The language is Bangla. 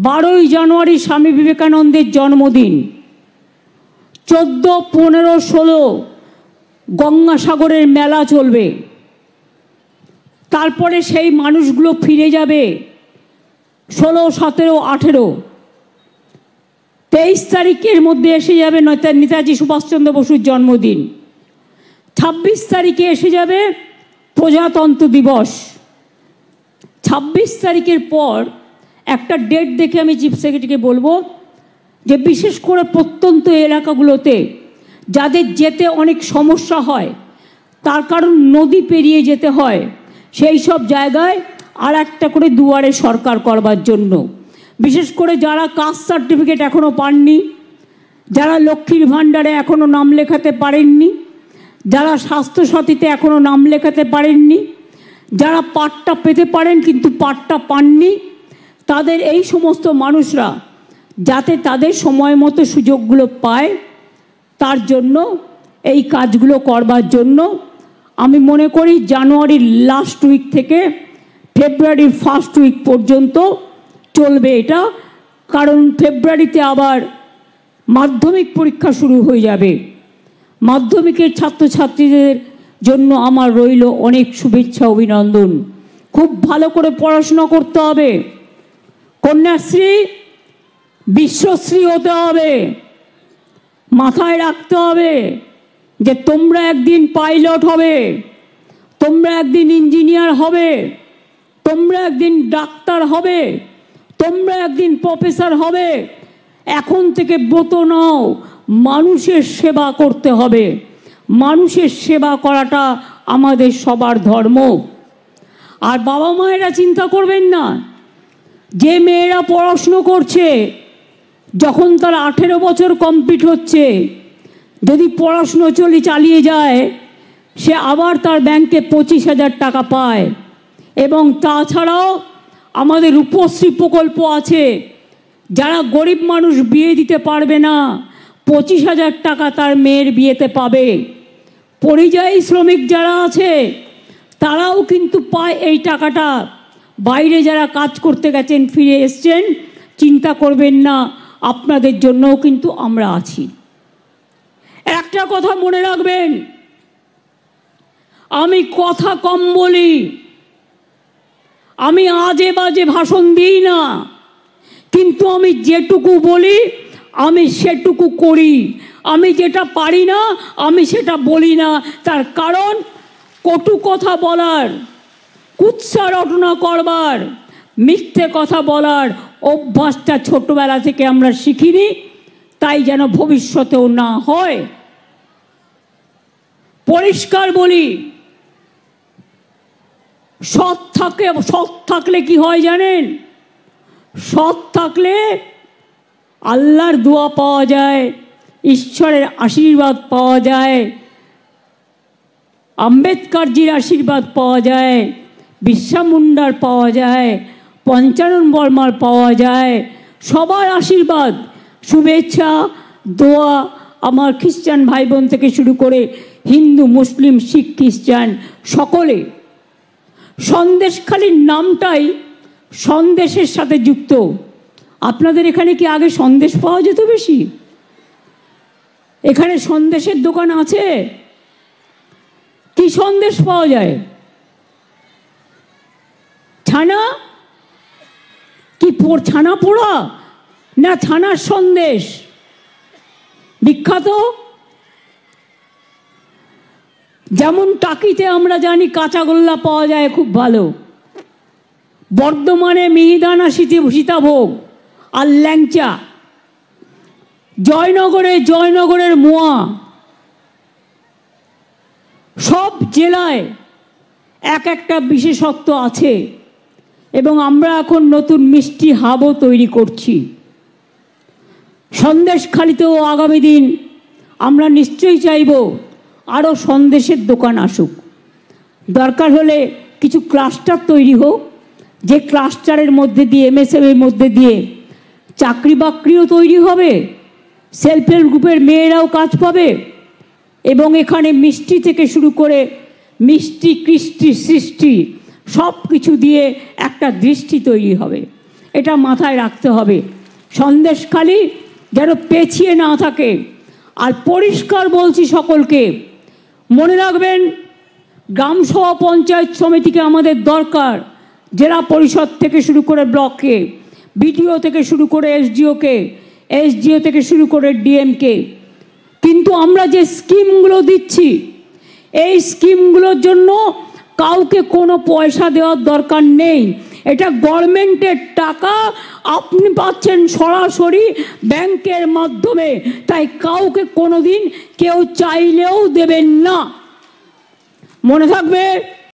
12ই জানুয়ারি স্বামী বিবেকানন্দের জন্মদিন। 14, 15, 16 গঙ্গাসাগরের মেলা চলবে। তারপরে সেই মানুষগুলো ফিরে যাবে 16, 17, 18। 23 তারিখের মধ্যে এসে যাবে নেতাজি সুভাষচন্দ্র বসুর জন্মদিন। 26 তারিখে এসে যাবে প্রজাতন্ত্র দিবস। 26 তারিখের পর একটা ডেট দেখে আমি চিফ সেক্রেটারিকে বলবো যে বিশেষ করে প্রত্যন্ত এলাকাগুলোতে যাদের যেতে অনেক সমস্যা হয়, তার কারণ নদী পেরিয়ে যেতে হয়, সেই সব জায়গায় আর একটা করে দুয়ারে সরকার করবার জন্য, বিশেষ করে যারা কাস্ট সার্টিফিকেট এখনও পাননি, যারা লক্ষ্মীর ভাণ্ডারে এখনও নাম লেখাতে পারেননি, যারা স্বাস্থ্যসাথীতে এখনও নাম লেখাতে পারেননি, যারা পাট্টা পেতে পারেন কিন্তু পাট্টা পাননি, তাদের এই সমস্ত মানুষরা যাতে তাদের সময় মতো সুযোগগুলো পায়, তার জন্য এই কাজগুলো করবার জন্য আমি মনে করি জানুয়ারির লাস্ট উইক থেকে ফেব্রুয়ারির ফার্স্ট উইক পর্যন্ত চলবে এটা। কারণ ফেব্রুয়ারিতে আবার মাধ্যমিক পরীক্ষা শুরু হয়ে যাবে। মাধ্যমিকের ছাত্রছাত্রীদের জন্য আমার রইল অনেক শুভেচ্ছা, অভিনন্দন। খুব ভালো করে পড়াশোনা করতে হবে, কন্যাশ্রী বিশ্বশ্রী হতে হবে। মাথায় রাখতে হবে যে তোমরা একদিন পাইলট হবে, তোমরা একদিন ইঞ্জিনিয়ার হবে, তোমরা একদিন ডাক্তার হবে, তোমরা একদিন প্রফেসর হবে। এখন থেকে ব্রত নাও, মানুষের সেবা করতে হবে। মানুষের সেবা করাটা আমাদের সবার ধর্ম। আর বাবা মায়েরা চিন্তা করবেন না, যে মেয়েরা পড়াশুনো করছে, যখন তার 18 বছর কমপ্লিট হচ্ছে, যদি পড়াশুনো চালিয়ে যায়, সে আবার তার ব্যাংকে 25,000 টাকা পায়। এবং তাছাড়াও আমাদের রূপশ্রী প্রকল্প আছে। যারা গরিব মানুষ বিয়ে দিতে পারবে না, 25,000 টাকা তার মেয়ের বিয়েতে পাবে। পরিযায়ী শ্রমিক যারা আছে তারাও কিন্তু পায় এই টাকাটা। বাইরে যারা কাজ করতে গেছেন, ফিরে এসছেন, চিন্তা করবেন না, আপনাদের জন্যও কিন্তু আমরা আছি। একটা কথা মনে রাখবেন, আমি কথা কম বলি, আমি আজে বাজে ভাষণ দিই না, কিন্তু আমি যেটুকু বলি আমি সেটুকু করি। আমি যেটা পারি না আমি সেটা বলি না। তার কারণ কটু কথা বলার, কুৎসা রটনা করবার, মিথ্যে কথা বলার অভ্যাসটা ছোটবেলা থেকে আমরা শিখিনি, তাই যেন ভবিষ্যতেও না হয়। পরিষ্কার বলি, সৎ থাকলে কি হয় জানেন? সৎ থাকলে আল্লাহর দোয়া পাওয়া যায়, ঈশ্বরের আশীর্বাদ পাওয়া যায়, আম্বেদকরজির আশীর্বাদ পাওয়া যায়, বিরসা মুন্ডার পাওয়া যায়, পঞ্চানন বর্মার পাওয়া যায়। সবার আশীর্বাদ, শুভেচ্ছা, দোয়া আমার খ্রিস্টান ভাই বোন থেকে শুরু করে হিন্দু, মুসলিম, শিখ, খ্রিস্টান সকলে। সন্দেশখালির নামটাই সন্দেশের সাথে যুক্ত। আপনাদের এখানে কি আগে সন্দেশ পাওয়া যেত বেশি? এখানে সন্দেশের দোকান আছে? কি সন্দেশ পাওয়া যায়? ছানা কি? ছানা পোড়া না ছানার সন্দেশ বিখ্যাত? যেমন টাকিতে আমরা জানি কাঁচাগোল্লা পাওয়া যায় খুব ভালো, বর্ধমানে মিহিদানা সীতাভোগ আর ল্যাংচা, জয়নগরের মোয়া। সব জেলায় এক একটা বিশেষত্ব আছে এবং আমরা এখন নতুন মিষ্টি হাবও তৈরি করছি। সন্দেশখালিতেও আগামী দিন আমরা নিশ্চয়ই চাইব আরও সন্দেশের দোকান আসুক। দরকার হলে কিছু ক্লাস্টার তৈরি হোক, যে ক্লাস্টারের মধ্যে দিয়ে, এমএসএমের মধ্যে দিয়ে চাকরি বাকরিও তৈরি হবে, সেলফ হেল্প গ্রুপের মেয়েরাও কাজ পাবে এবং এখানে মিষ্টি থেকে শুরু করে মিষ্টি, কৃষ্টি, সৃষ্টি সব কিছু দিয়ে একটা দৃষ্টি তৈরি হবে। এটা মাথায় রাখতে হবে। সন্দেশখালি যেন পেছিয়ে না থাকে। আর পরিষ্কার বলছি সকলকে, মনে রাখবেন গ্রামসভা পঞ্চায়েত সমিতিকে আমাদের দরকার, জেলা পরিষদ থেকে শুরু করে ব্লককে, বিডিও থেকে শুরু করে এসডিওকে, এসডিও থেকে শুরু করে ডিএমকে। কিন্তু আমরা যে স্কিমগুলো দিচ্ছি এই স্কিমগুলোর জন্য কাউকে কোনো পয়সা দেওয়ার দরকার নেই। এটা গভর্নমেন্টের টাকা, আপনি পাচ্ছেন সরাসরি ব্যাংকের মাধ্যমে, তাই কাউকে কোনোদিন কেউ চাইলেও দেবেন না। মনে থাকবে।